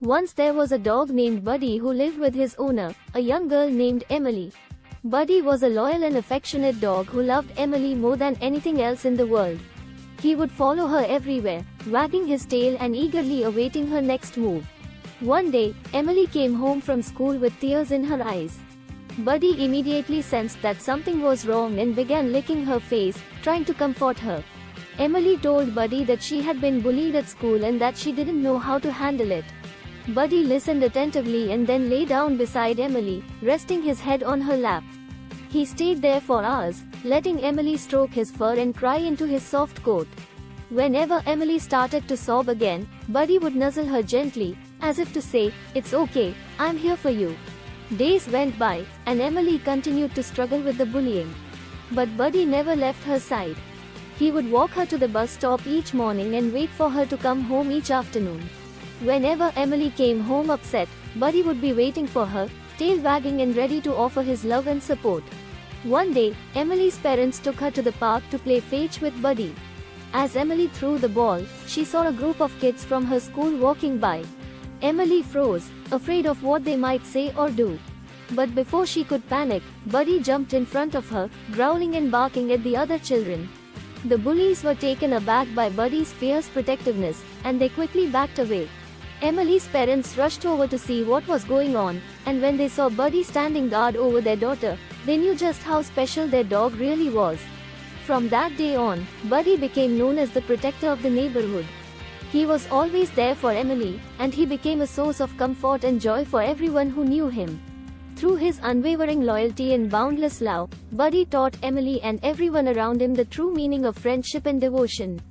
Once there was a dog named Buddy who lived with his owner, a young girl named Emily. Buddy was a loyal and affectionate dog who loved Emily more than anything else in the world. He would follow her everywhere, wagging his tail and eagerly awaiting her next move. One day, Emily came home from school with tears in her eyes. Buddy immediately sensed that something was wrong and began licking her face, trying to comfort her. Emily told Buddy that she had been bullied at school and that she didn't know how to handle it. Buddy listened attentively and then lay down beside Emily, resting his head on her lap. He stayed there for hours, letting Emily stroke his fur and cry into his soft coat. Whenever Emily started to sob again, Buddy would nuzzle her gently, as if to say, "It's okay, I'm here for you." Days went by, and Emily continued to struggle with the bullying. But Buddy never left her side. He would walk her to the bus stop each morning and wait for her to come home each afternoon. Whenever Emily came home upset, Buddy would be waiting for her, tail wagging and ready to offer his love and support. One day, Emily's parents took her to the park to play fetch with Buddy. As Emily threw the ball, she saw a group of kids from her school walking by. Emily froze, afraid of what they might say or do. But before she could panic, Buddy jumped in front of her, growling and barking at the other children. The bullies were taken aback by Buddy's fierce protectiveness, and they quickly backed away. Emily's parents rushed over to see what was going on, and when they saw Buddy standing guard over their daughter, they knew just how special their dog really was. From that day on, Buddy became known as the protector of the neighborhood. He was always there for Emily, and he became a source of comfort and joy for everyone who knew him. Through his unwavering loyalty and boundless love, Buddy taught Emily and everyone around him the true meaning of friendship and devotion.